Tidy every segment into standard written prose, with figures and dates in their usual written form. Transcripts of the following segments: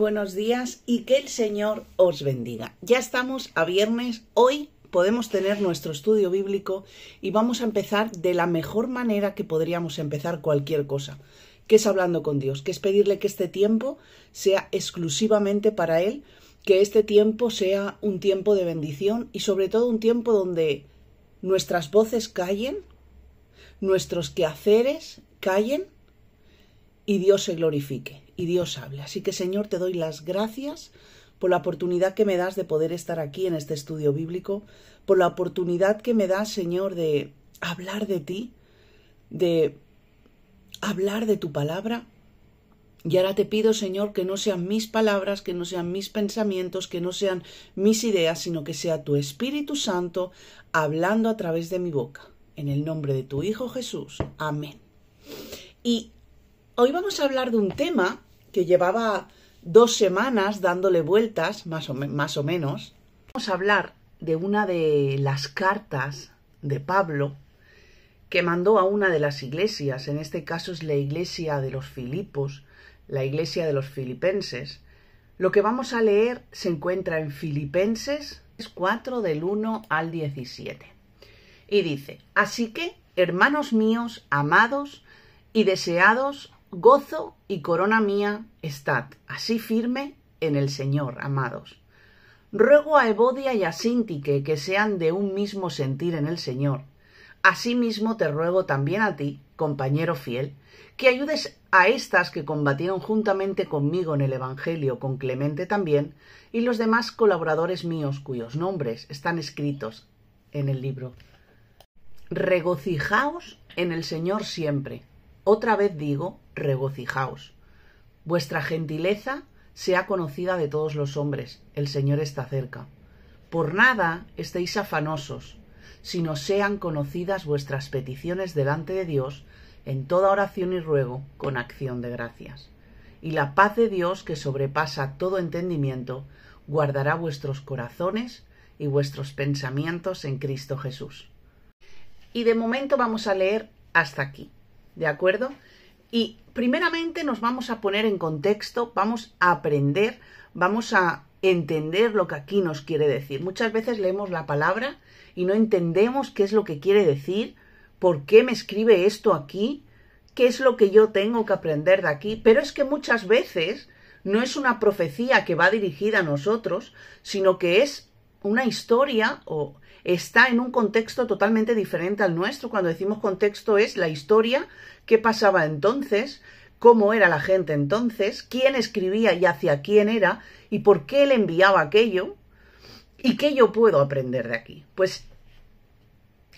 buenos días y que el Señor os bendiga. Ya estamos a viernes, hoy podemos tener nuestro estudio bíblico y vamos a empezar de la mejor manera que podríamos empezar cualquier cosa, que es hablando con Dios, que es pedirle que este tiempo sea exclusivamente para Él, que este tiempo sea un tiempo de bendición y sobre todo un tiempo donde nuestras voces callen, nuestros quehaceres callen y Dios se glorifique y Dios hable. Así que, Señor, te doy las gracias por la oportunidad que me das de poder estar aquí en este estudio bíblico, por la oportunidad que me das, Señor, de hablar de ti, de hablar de tu palabra. Y ahora te pido, Señor, que no sean mis palabras, que no sean mis pensamientos, que no sean mis ideas, sino que sea tu Espíritu Santo hablando a través de mi boca. En el nombre de tu Hijo Jesús. Amén. Y hoy vamos a hablar de un tema que llevaba 2 semanas dándole vueltas, más o menos. Vamos a hablar de una de las cartas de Pablo que mandó a una de las iglesias. En este caso es la iglesia de los Filipos, la iglesia de los filipenses. Lo que vamos a leer se encuentra en Filipenses 4 del 1 al 17. Y dice: así que, hermanos míos, amados y deseados, gozo y corona mía, estad así firme en el Señor, amados. Ruego a Evodia y a Síntique que sean de un mismo sentir en el Señor. Asimismo te ruego también a ti, compañero fiel, que ayudes a estas que combatieron juntamente conmigo en el Evangelio, con Clemente también, y los demás colaboradores míos, cuyos nombres están escritos en el libro. Regocijaos en el Señor siempre. Otra vez digo, regocijaos. Vuestra gentileza sea conocida de todos los hombres, el Señor está cerca. Por nada estéis afanosos, sino sean conocidas vuestras peticiones delante de Dios en toda oración y ruego con acción de gracias. Y la paz de Dios, que sobrepasa todo entendimiento, guardará vuestros corazones y vuestros pensamientos en Cristo Jesús. Y de momento vamos a leer hasta aquí. ¿De acuerdo? Y primeramente nos vamos a poner en contexto, vamos a aprender, vamos a entender lo que aquí nos quiere decir. Muchas veces leemos la palabra y no entendemos qué es lo que quiere decir, por qué me escribe esto aquí, qué es lo que yo tengo que aprender de aquí. Pero es que muchas veces no es una profecía que va dirigida a nosotros, sino que es una historia o está en un contexto totalmente diferente al nuestro. Cuando decimos contexto es la historia, qué pasaba entonces, cómo era la gente entonces, quién escribía y hacia quién era y por qué él enviaba aquello y qué yo puedo aprender de aquí. Pues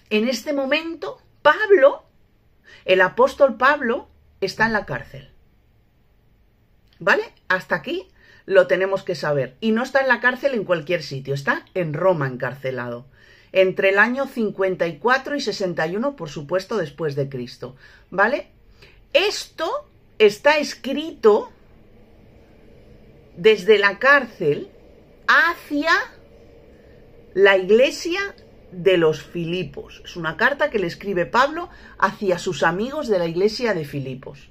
en este momento Pablo, el apóstol Pablo, está en la cárcel. ¿Vale? Hasta aquí lo tenemos que saber. Y no está en la cárcel en cualquier sitio, está en Roma encarcelado. Entre el año 54 y 61, por supuesto, después de Cristo. ¿Vale? Esto está escrito desde la cárcel hacia la iglesia de los Filipos. Es una carta que le escribe Pablo hacia sus amigos de la iglesia de Filipos.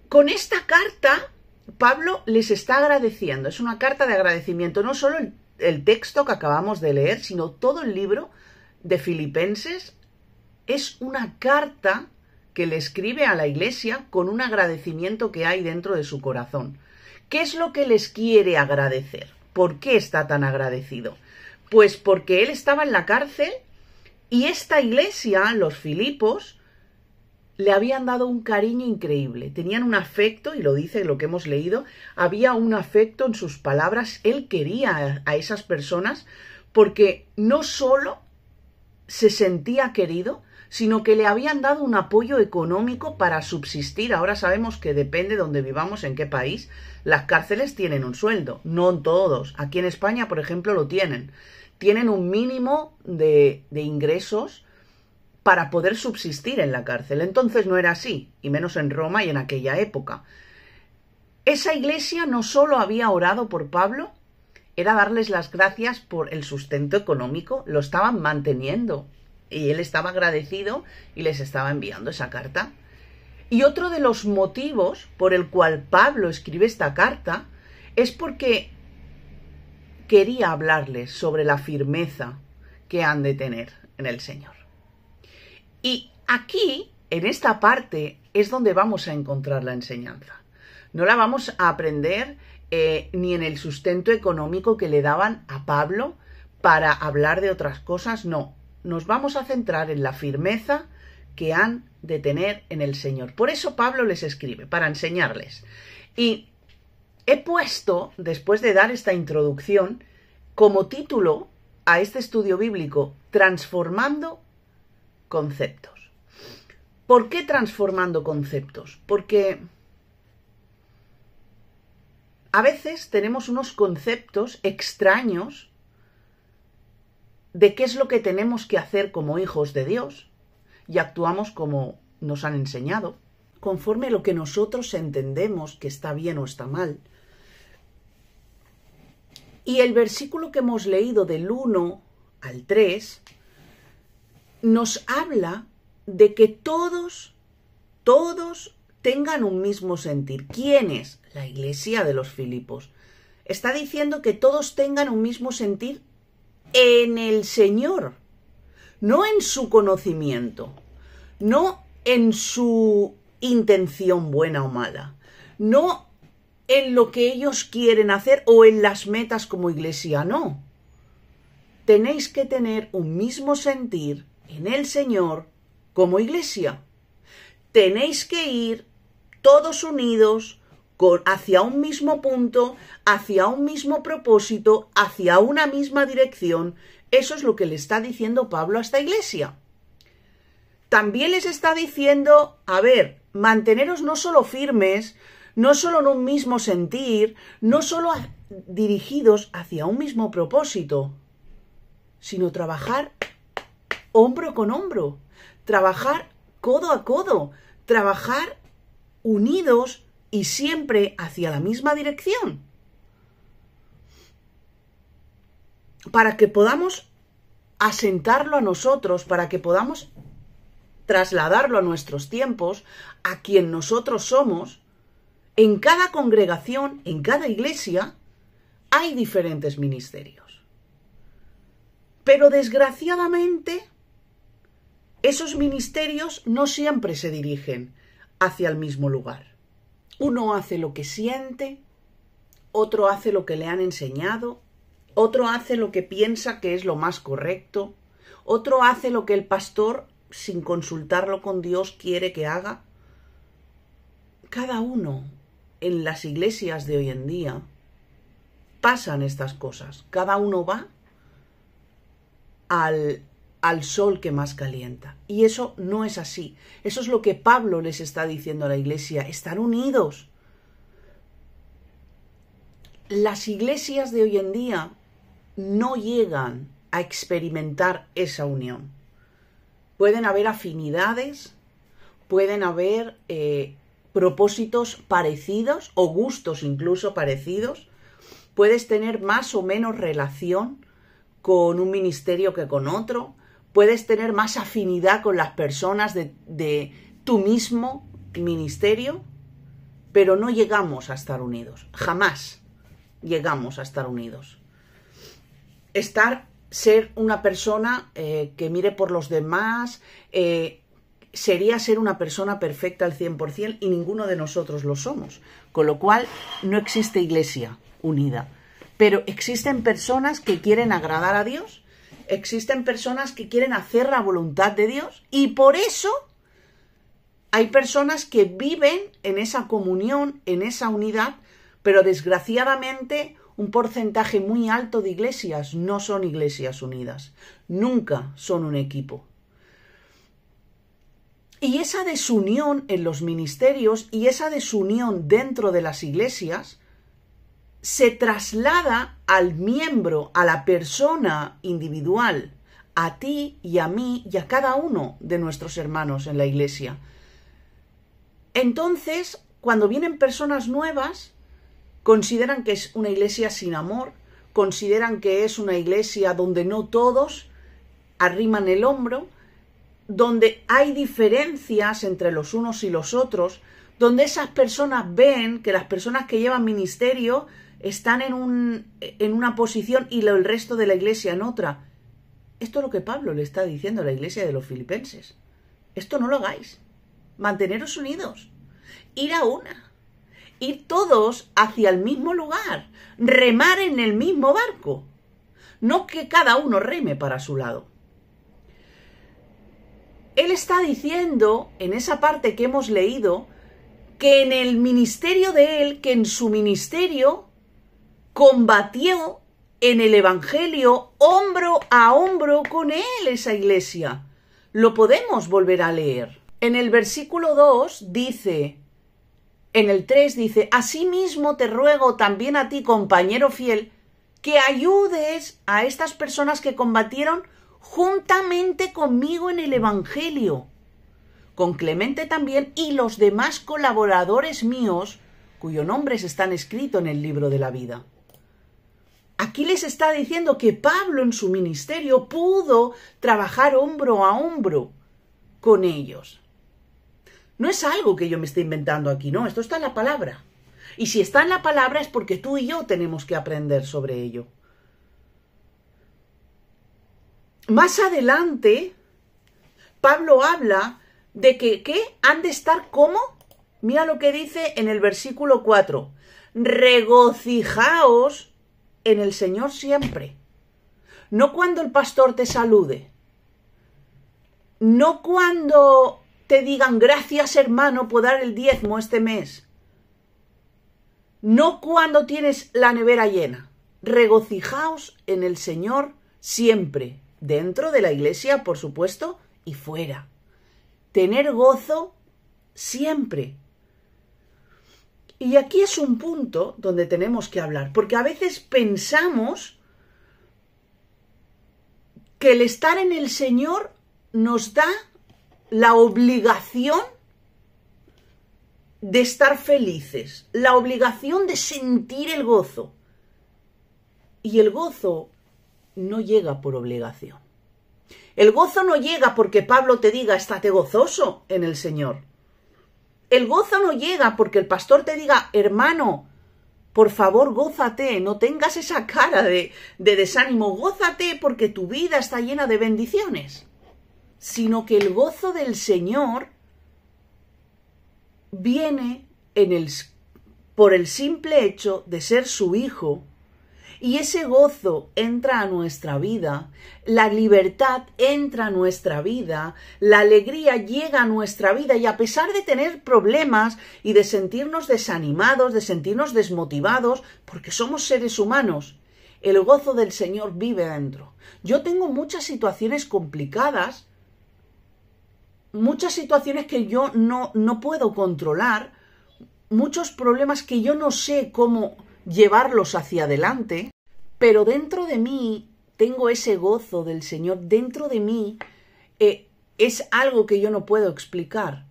Con esta carta, Pablo les está agradeciendo. Es una carta de agradecimiento, no solo el texto que acabamos de leer, sino todo el libro de Filipenses es una carta que le escribe a la iglesia con un agradecimiento que hay dentro de su corazón. ¿Qué es lo que les quiere agradecer? ¿Por qué está tan agradecido? Pues porque él estaba en la cárcel y esta iglesia, los Filipos, le habían dado un cariño increíble. Tenían un afecto, y lo dice lo que hemos leído, había un afecto en sus palabras. Él quería a esas personas porque no solo se sentía querido, sino que le habían dado un apoyo económico para subsistir. Ahora sabemos que depende de donde vivamos, en qué país, las cárceles tienen un sueldo. No todos. Aquí en España, por ejemplo, lo tienen. Tienen un mínimo de ingresos para poder subsistir en la cárcel. Entonces no era así, y menos en Roma y en aquella época. Esa iglesia no solo había orado por Pablo, era darles las gracias por el sustento económico, lo estaban manteniendo, y él estaba agradecido y les estaba enviando esa carta. Y otro de los motivos por el cual Pablo escribe esta carta es porque quería hablarles sobre la firmeza que han de tener en el Señor. Y aquí, en esta parte, es donde vamos a encontrar la enseñanza. No la vamos a aprender ni en el sustento económico que le daban a Pablo para hablar de otras cosas, no. Nos vamos a centrar en la firmeza que han de tener en el Señor. Por eso Pablo les escribe, para enseñarles. Y he puesto, después de dar esta introducción, como título a este estudio bíblico, Transformando conceptos. ¿Por qué transformando conceptos? Porque a veces tenemos unos conceptos extraños de qué es lo que tenemos que hacer como hijos de Dios y actuamos como nos han enseñado, conforme a lo que nosotros entendemos que está bien o está mal. Y el versículo que hemos leído del 1 al 3 nos habla de que todos tengan un mismo sentir. ¿Quién es? La iglesia de los Filipos. Está diciendo que todos tengan un mismo sentir en el Señor, no en su conocimiento, no en su intención buena o mala, no en lo que ellos quieren hacer o en las metas como iglesia, no. Tenéis que tener un mismo sentir en el Señor como iglesia. Tenéis que ir todos unidos hacia un mismo punto, hacia un mismo propósito, hacia una misma dirección. Eso es lo que le está diciendo Pablo a esta iglesia. También les está diciendo, a ver, manteneros no solo firmes, no solo en un mismo sentir, no solo dirigidos hacia un mismo propósito, sino trabajar hombro con hombro, trabajar codo a codo, trabajar unidos y siempre hacia la misma dirección. Para que podamos asentarlo a nosotros, para que podamos trasladarlo a nuestros tiempos, a quien nosotros somos. En cada congregación, en cada iglesia, hay diferentes ministerios. Pero desgraciadamente, esos ministerios no siempre se dirigen hacia el mismo lugar. Uno hace lo que siente, otro hace lo que le han enseñado, otro hace lo que piensa que es lo más correcto, otro hace lo que el pastor, sin consultarlo con Dios, quiere que haga. Cada uno en las iglesias de hoy en día pasan estas cosas. Cada uno va al sol que más calienta. Y eso no es así. Eso es lo que Pablo les está diciendo a la iglesia. Están unidos. Las iglesias de hoy en día no llegan a experimentar esa unión. Pueden haber afinidades, pueden haber propósitos parecidos o gustos incluso parecidos. Puedes tener más o menos relación con un ministerio que con otro. Puedes tener más afinidad con las personas de tu mismo ministerio, pero no llegamos a estar unidos. Jamás llegamos a estar unidos. Ser una persona que mire por los demás, sería ser una persona perfecta al 100% y ninguno de nosotros lo somos. Con lo cual no existe iglesia unida. Pero existen personas que quieren agradar a Dios, existen personas que quieren hacer la voluntad de Dios y por eso hay personas que viven en esa comunión, en esa unidad, pero desgraciadamente un porcentaje muy alto de iglesias no son iglesias unidas. Nunca son un equipo. Y esa desunión en los ministerios y esa desunión dentro de las iglesias se traslada al miembro, a la persona individual, a ti y a mí y a cada uno de nuestros hermanos en la iglesia. Entonces, cuando vienen personas nuevas, consideran que es una iglesia sin amor, consideran que es una iglesia donde no todos arriman el hombro, donde hay diferencias entre los unos y los otros, donde esas personas ven que las personas que llevan ministerio están en una posición y el resto de la iglesia en otra. Esto es lo que Pablo le está diciendo a la iglesia de los filipenses. Esto no lo hagáis. Manteneros unidos. Ir a una. Ir todos hacia el mismo lugar. Remar en el mismo barco. No que cada uno reme para su lado. Él está diciendo, en esa parte que hemos leído, que en el ministerio de él, que en su ministerio combatió en el Evangelio hombro a hombro con él esa iglesia. Lo podemos volver a leer. En el versículo 2 dice, en el 3 dice, asimismo te ruego también a ti, compañero fiel, que ayudes a estas personas que combatieron juntamente conmigo en el Evangelio, con Clemente también y los demás colaboradores míos, cuyos nombres están escritos en el libro de la vida. Aquí les está diciendo que Pablo en su ministerio pudo trabajar hombro a hombro con ellos. No es algo que yo me esté inventando aquí, no, esto está en la palabra. Y si está en la palabra es porque tú y yo tenemos que aprender sobre ello. Más adelante, Pablo habla de que han de estar como, mira lo que dice en el versículo 4, regocijaos en el Señor siempre. No cuando el pastor te salude, no cuando te digan gracias hermano por dar el diezmo este mes, no cuando tienes la nevera llena. Regocijaos en el Señor siempre, dentro de la iglesia, por supuesto, y fuera. Tener gozo siempre. Y aquí es un punto donde tenemos que hablar, porque a veces pensamos que el estar en el Señor nos da la obligación de estar felices, la obligación de sentir el gozo. Y el gozo no llega por obligación. El gozo no llega porque Pablo te diga, estate gozoso en el Señor. El gozo no llega porque el pastor te diga, hermano, por favor, gózate, no tengas esa cara de desánimo, gózate porque tu vida está llena de bendiciones. Sino que el gozo del Señor viene por el simple hecho de ser su hijo, y ese gozo entra a nuestra vida, la libertad entra a nuestra vida, la alegría llega a nuestra vida, y a pesar de tener problemas y de sentirnos desanimados, de sentirnos desmotivados, porque somos seres humanos, el gozo del Señor vive dentro. Yo tengo muchas situaciones complicadas, muchas situaciones que yo no puedo controlar, muchos problemas que yo no sé cómo llevarlos hacia adelante, pero dentro de mí tengo ese gozo del Señor, dentro de mí es algo que yo no puedo explicar.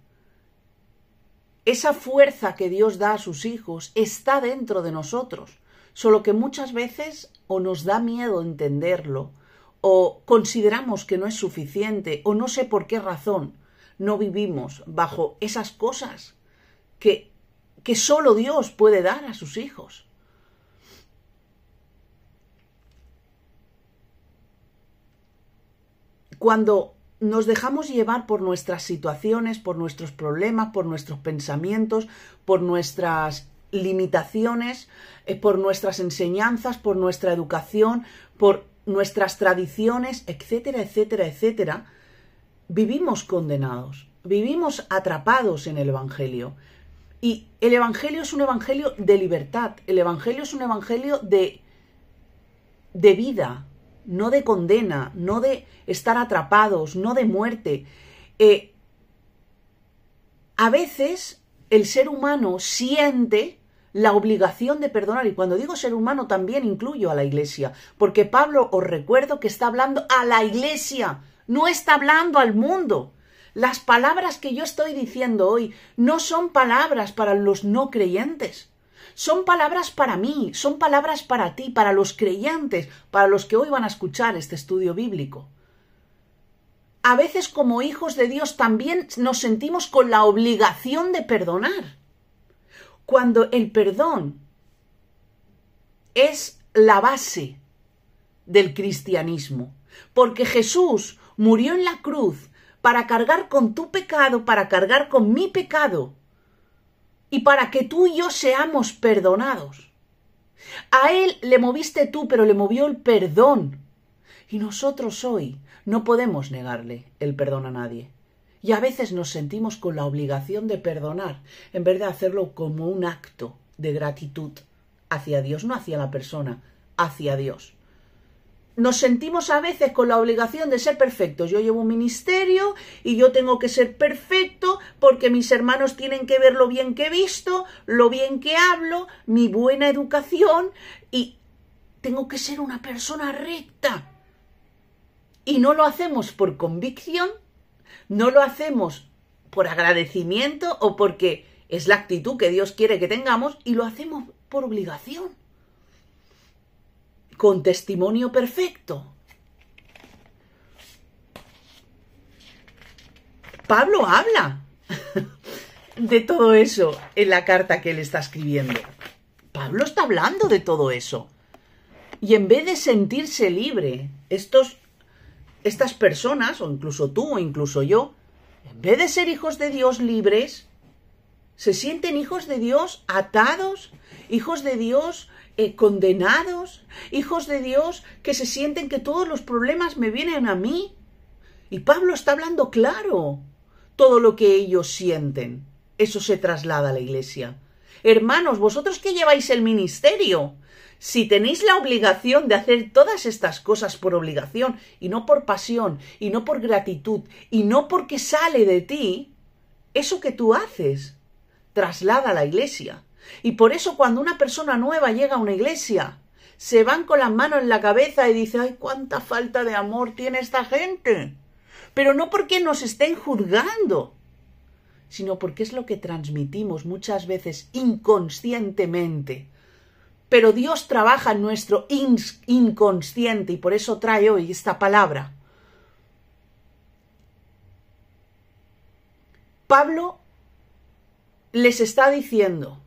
Esa fuerza que Dios da a sus hijos está dentro de nosotros, solo que muchas veces o nos da miedo entenderlo, o consideramos que no es suficiente, o no sé por qué razón no vivimos bajo esas cosas que solo Dios puede dar a sus hijos. Cuando nos dejamos llevar por nuestras situaciones, por nuestros problemas, por nuestros pensamientos, por nuestras limitaciones, por nuestras enseñanzas, por nuestra educación, por nuestras tradiciones, etcétera, etcétera, etcétera, vivimos condenados, vivimos atrapados en el Evangelio. Y el Evangelio es un Evangelio de libertad, el Evangelio es un Evangelio de vida, no de condena, no de estar atrapados, no de muerte. A veces el ser humano siente la obligación de perdonar, y cuando digo ser humano también incluyo a la iglesia, porque Pablo, os recuerdo que está hablando a la iglesia, no está hablando al mundo. Las palabras que yo estoy diciendo hoy no son palabras para los no creyentes. Son palabras para mí, son palabras para ti, para los creyentes, para los que hoy van a escuchar este estudio bíblico. A veces como hijos de Dios también nos sentimos con la obligación de perdonar. Cuando el perdón es la base del cristianismo, porque Jesús murió en la cruz para cargar con tu pecado, para cargar con mi pecado, y para que tú y yo seamos perdonados. A Él le moviste tú, pero le movió el perdón. Y nosotros hoy no podemos negarle el perdón a nadie. Y a veces nos sentimos con la obligación de perdonar, en vez de hacerlo como un acto de gratitud hacia Dios, no hacia la persona, hacia Dios. Nos sentimos a veces con la obligación de ser perfectos. Yo llevo un ministerio y yo tengo que ser perfecto porque mis hermanos tienen que ver lo bien que he visto, lo bien que hablo, mi buena educación, y tengo que ser una persona recta. Y no lo hacemos por convicción, no lo hacemos por agradecimiento o porque es la actitud que Dios quiere que tengamos, y lo hacemos por obligación, con testimonio perfecto. Pablo habla de todo eso en la carta que él está escribiendo. Pablo está hablando de todo eso. Y en vez de sentirse libre, estas personas, o incluso tú, o incluso yo, en vez de ser hijos de Dios libres, se sienten hijos de Dios atados, hijos de Dios condenados, hijos de Dios que se sienten que todos los problemas me vienen a mí. Y Pablo está hablando claro. Todo lo que ellos sienten, eso se traslada a la iglesia. Hermanos, vosotros que lleváis el ministerio, si tenéis la obligación de hacer todas estas cosas por obligación y no por pasión y no por gratitud y no porque sale de ti, eso que tú haces traslada a la iglesia. Y por eso cuando una persona nueva llega a una iglesia, se van con las manos en la cabeza y dicen: ¡ay, cuánta falta de amor tiene esta gente! Pero no porque nos estén juzgando, sino porque es lo que transmitimos muchas veces inconscientemente. Pero Dios trabaja en nuestro inconsciente y por eso trae hoy esta palabra. Pablo les está diciendo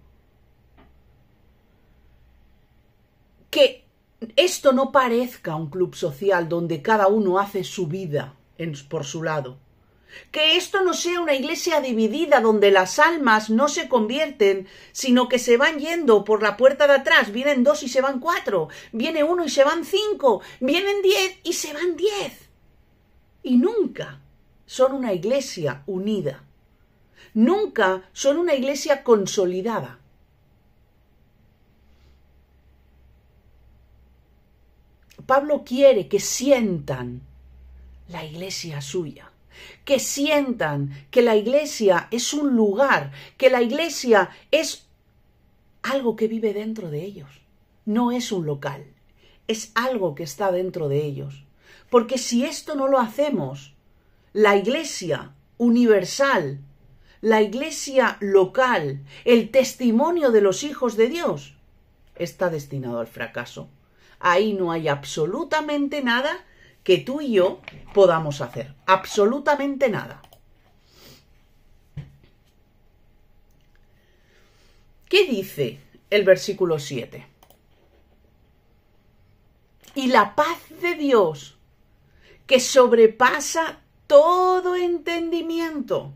que esto no parezca un club social donde cada uno hace su vida por su lado. Que esto no sea una iglesia dividida donde las almas no se convierten, sino que se van yendo por la puerta de atrás. Vienen 2 y se van 4, viene 1 y se van 5, vienen 10 y se van 10. Y nunca son una iglesia unida. Nunca son una iglesia consolidada. Pablo quiere que sientan la iglesia suya, que sientan que la iglesia es un lugar, que la iglesia es algo que vive dentro de ellos. No es un local, es algo que está dentro de ellos. Porque si esto no lo hacemos, la iglesia universal, la iglesia local, el testimonio de los hijos de Dios, está destinado al fracaso. Ahí no hay absolutamente nada que tú y yo podamos hacer. Absolutamente nada. ¿Qué dice el versículo 7? Y la paz de Dios, que sobrepasa todo entendimiento,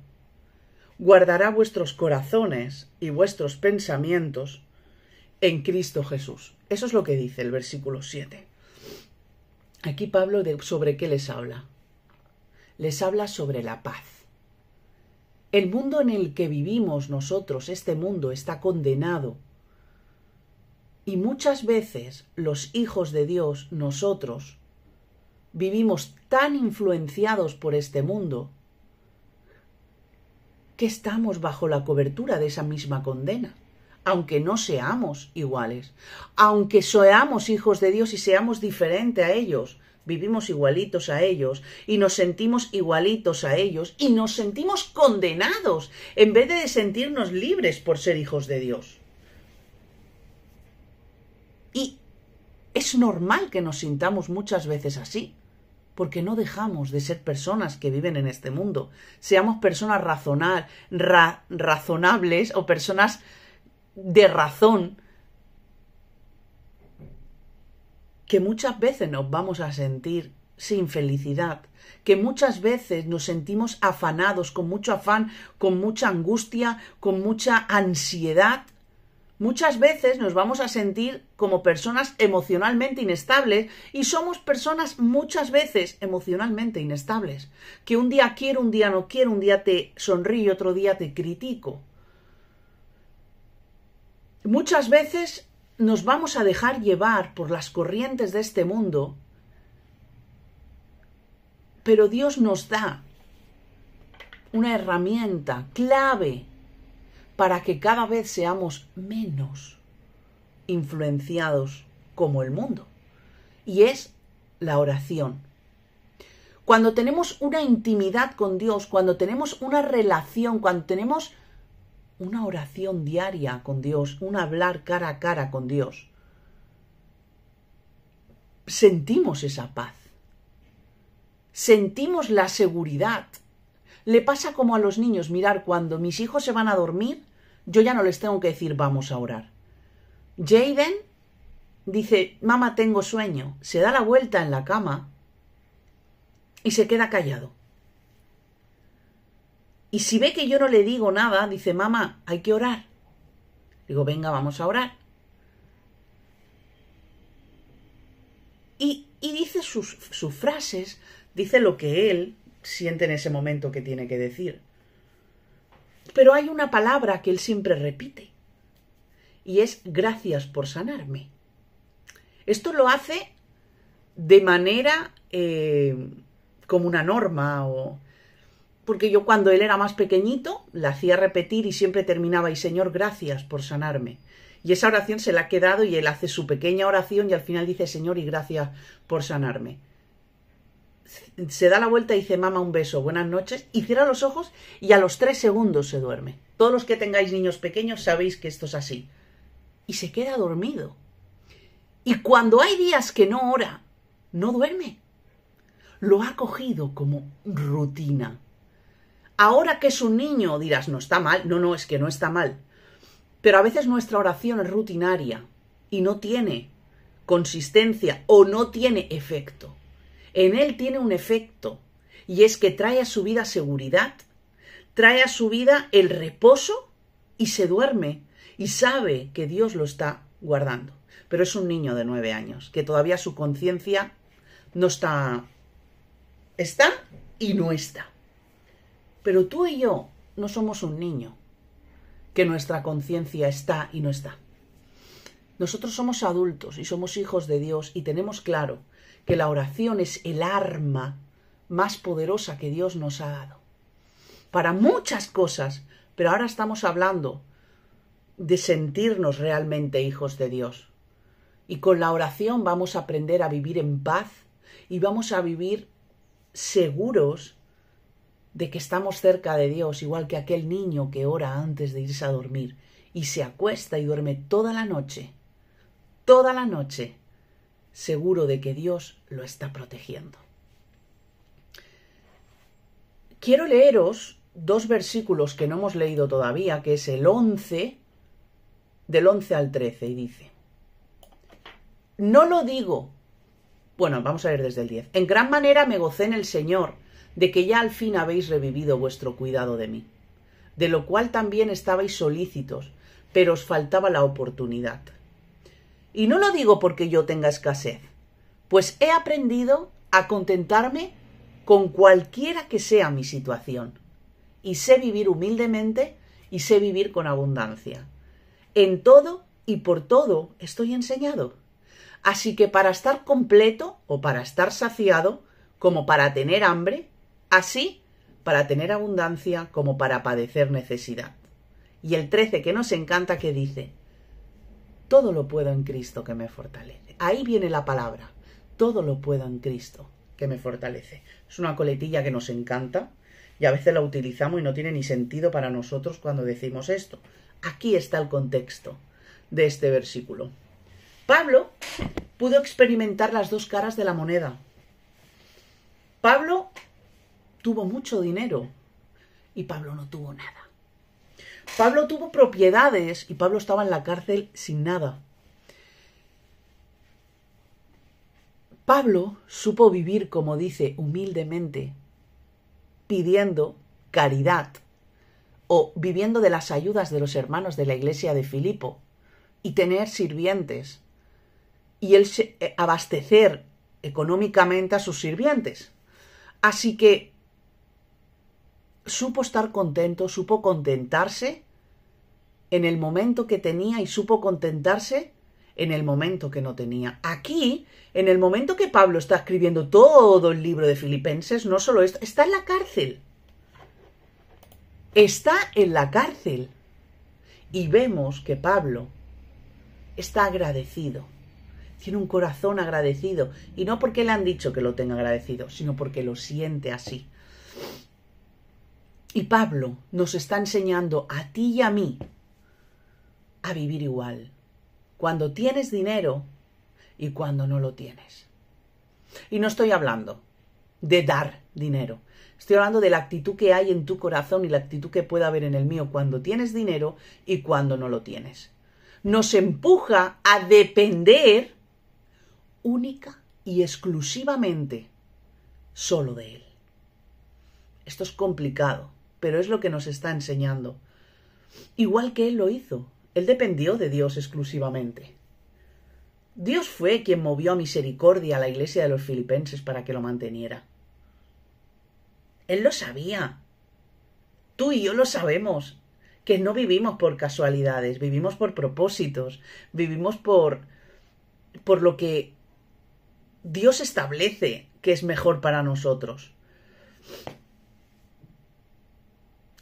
guardará vuestros corazones y vuestros pensamientos en Cristo Jesús. Eso es lo que dice el versículo 7. Aquí Pablo, ¿sobre qué les habla? Les habla sobre la paz. El mundo en el que vivimos nosotros, este mundo, está condenado. Y muchas veces los hijos de Dios, nosotros, vivimos tan influenciados por este mundo que estamos bajo la cobertura de esa misma condena. Aunque no seamos iguales, aunque seamos hijos de Dios y seamos diferentes a ellos, vivimos igualitos a ellos y nos sentimos igualitos a ellos y nos sentimos condenados en vez de sentirnos libres por ser hijos de Dios. Y es normal que nos sintamos muchas veces así, porque no dejamos de ser personas que viven en este mundo. Seamos personas razonables o personas de razón, que muchas veces nos vamos a sentir sin felicidad, que muchas veces nos sentimos afanados, con mucho afán, con mucha angustia, con mucha ansiedad. Muchas veces nos vamos a sentir como personas emocionalmente inestables y somos personas muchas veces emocionalmente inestables, que un día quiero, un día no quiero, un día te sonrío y otro día te critico. Muchas veces nos vamos a dejar llevar por las corrientes de este mundo, pero Dios nos da una herramienta clave para que cada vez seamos menos influenciados como el mundo. Y es la oración. Cuando tenemos una intimidad con Dios, cuando tenemos una relación, cuando tenemos una oración diaria con Dios, un hablar cara a cara con Dios, sentimos esa paz. Sentimos la seguridad. Le pasa como a los niños. Mirar, cuando mis hijos se van a dormir, yo ya no les tengo que decir vamos a orar. Jaden dice, mamá, tengo sueño. Se da la vuelta en la cama y se queda callado. Y si ve que yo no le digo nada, dice, mamá, hay que orar. Digo, venga, vamos a orar. Y dice sus frases, dice lo que él siente en ese momento que tiene que decir. Pero hay una palabra que él siempre repite, y es gracias por sanarme. Esto lo hace de manera como una norma, porque yo cuando él era más pequeñito la hacía repetir y siempre terminaba, y Señor, gracias por sanarme. Y esa oración se la ha quedado y él hace su pequeña oración y al final dice, Señor, y gracias por sanarme. Se da la vuelta y dice, mamá, un beso, buenas noches, y cierra los ojos y a los 3 segundos se duerme. Todos los que tengáis niños pequeños sabéis que esto es así. Y se queda dormido. Y cuando hay días que no ora, no duerme. Lo ha cogido como rutina. Ahora que es un niño dirás, no está mal. No, es que no está mal. Pero a veces nuestra oración es rutinaria y no tiene consistencia o no tiene efecto. En él tiene un efecto, y es que trae a su vida seguridad, trae a su vida el reposo y se duerme y sabe que Dios lo está guardando. Pero es un niño de 9 años, que todavía su conciencia no está y no está. Pero tú y yo no somos un niño, que nuestra conciencia está y no está. Nosotros somos adultos y somos hijos de Dios y tenemos claro que la oración es el arma más poderosa que Dios nos ha dado. Para muchas cosas, pero ahora estamos hablando de sentirnos realmente hijos de Dios. Y con la oración vamos a aprender a vivir en paz y vamos a vivir seguros de que estamos cerca de Dios, igual que aquel niño que ora antes de irse a dormir y se acuesta y duerme toda la noche, seguro de que Dios lo está protegiendo. Quiero leeros 2 versículos que no hemos leído todavía, que es el 11, del 11 al 13, y dice, no lo digo, bueno, vamos a leer desde el 10, en gran manera me gocé en el Señor, de que ya al fin habéis revivido vuestro cuidado de mí, de lo cual también estabais solícitos, pero os faltaba la oportunidad. Y no lo digo porque yo tenga escasez, pues he aprendido a contentarme con cualquiera que sea mi situación, y sé vivir humildemente y sé vivir con abundancia. En todo y por todo estoy enseñado. Así que para estar completo o para estar saciado, como para tener hambre, así para tener abundancia como para padecer necesidad. Y el 13 que nos encanta, que dice, todo lo puedo en Cristo que me fortalece. Ahí viene la palabra, todo lo puedo en Cristo que me fortalece. Es una coletilla que nos encanta y a veces la utilizamos y no tiene ni sentido para nosotros cuando decimos esto. Aquí está el contexto de este versículo. Pablo pudo experimentar las 2 caras de la moneda. Pablo tuvo mucho dinero y Pablo no tuvo nada. Pablo tuvo propiedades y Pablo estaba en la cárcel sin nada. Pablo supo vivir, como dice, humildemente, pidiendo caridad o viviendo de las ayudas de los hermanos de la iglesia de Filipo y tener sirvientes y él abastecer económicamente a sus sirvientes. Así que supo estar contento, supo contentarse en el momento que tenía y supo contentarse en el momento que no tenía. Aquí, en el momento que Pablo está escribiendo todo el libro de Filipenses, no solo esto, está en la cárcel. Está en la cárcel. Y vemos que Pablo está agradecido. Tiene un corazón agradecido. Y no porque le han dicho que lo tenga agradecido, sino porque lo siente así. Y Pablo nos está enseñando a ti y a mí a vivir igual. Cuando tienes dinero y cuando no lo tienes. Y no estoy hablando de dar dinero. Estoy hablando de la actitud que hay en tu corazón y la actitud que puede haber en el mío cuando tienes dinero y cuando no lo tienes. Nos empuja a depender única y exclusivamente solo de Él. Esto es complicado, pero es lo que nos está enseñando. Igual que Él lo hizo. Él dependió de Dios exclusivamente. Dios fue quien movió a misericordia a la iglesia de los filipenses para que lo manteniera. Él lo sabía. Tú y yo lo sabemos. Que no vivimos por casualidades, vivimos por propósitos, vivimos por lo que Dios establece que es mejor para nosotros.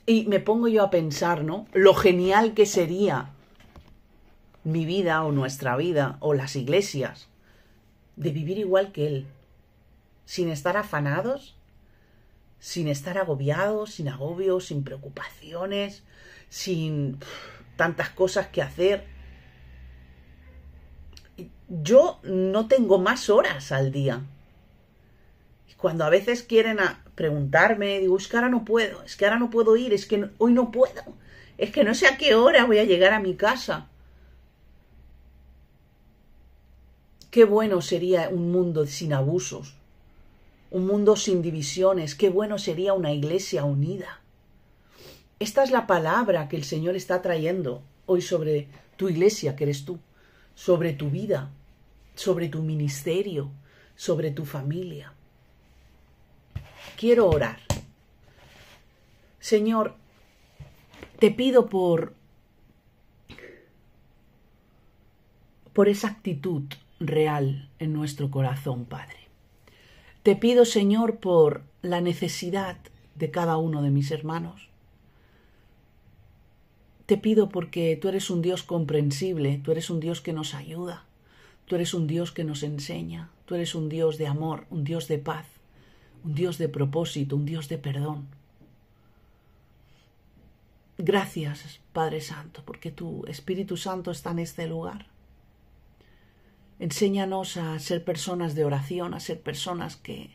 Y me pongo yo a pensar, ¿no? Lo genial que sería mi vida o nuestra vida o las iglesias de vivir igual que Él, sin estar afanados, sin estar agobiados, sin agobios, sin preocupaciones, sin tantas cosas que hacer. Yo no tengo más horas al día. Cuando a veces quieren preguntarme, digo, es que ahora no puedo, es que ahora no puedo ir, es que hoy no puedo, es que no sé a qué hora voy a llegar a mi casa. Qué bueno sería un mundo sin abusos, un mundo sin divisiones, qué bueno sería una iglesia unida. Esta es la palabra que el Señor está trayendo hoy sobre tu iglesia, que eres tú, sobre tu vida, sobre tu ministerio, sobre tu familia. Quiero orar. Señor, te pido por esa actitud real en nuestro corazón, Padre. Te pido, Señor, por la necesidad de cada uno de mis hermanos. Te pido porque tú eres un Dios comprensible, tú eres un Dios que nos ayuda, tú eres un Dios que nos enseña, tú eres un Dios de amor, un Dios de paz, un Dios de propósito, un Dios de perdón. Gracias, Padre Santo, porque tu Espíritu Santo está en este lugar. Enséñanos a ser personas de oración, a ser personas que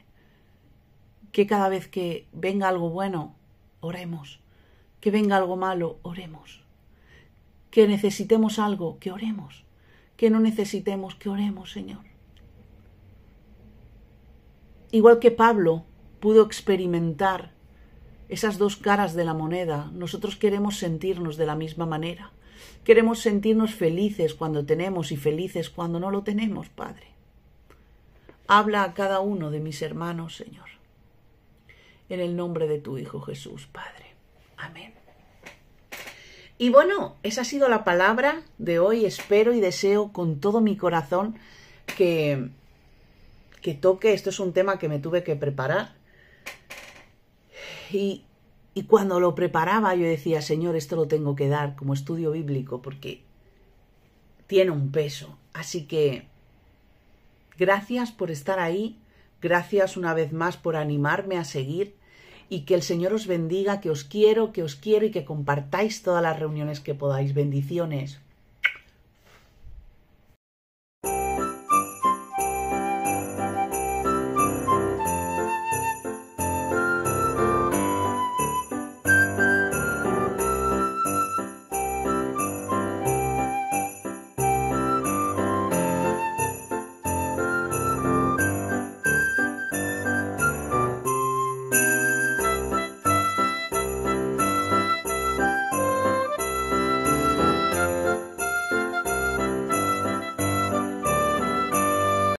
cada vez que venga algo bueno, oremos. Que venga algo malo, oremos. Que necesitemos algo, que oremos. Que no necesitemos, que oremos, Señor. Igual que Pablo pudo experimentar esas dos caras de la moneda, nosotros queremos sentirnos de la misma manera. Queremos sentirnos felices cuando tenemos y felices cuando no lo tenemos, Padre. Habla a cada uno de mis hermanos, Señor. En el nombre de tu Hijo Jesús, Padre. Amén. Y bueno, esa ha sido la palabra de hoy. Espero y deseo con todo mi corazón que toque. Esto es un tema que me tuve que preparar. Y cuando lo preparaba yo decía, Señor, esto lo tengo que dar como estudio bíblico porque tiene un peso. Así que gracias por estar ahí. Gracias una vez más por animarme a seguir. Y que el Señor os bendiga, que os quiero y que compartáis todas las reuniones que podáis. Bendiciones.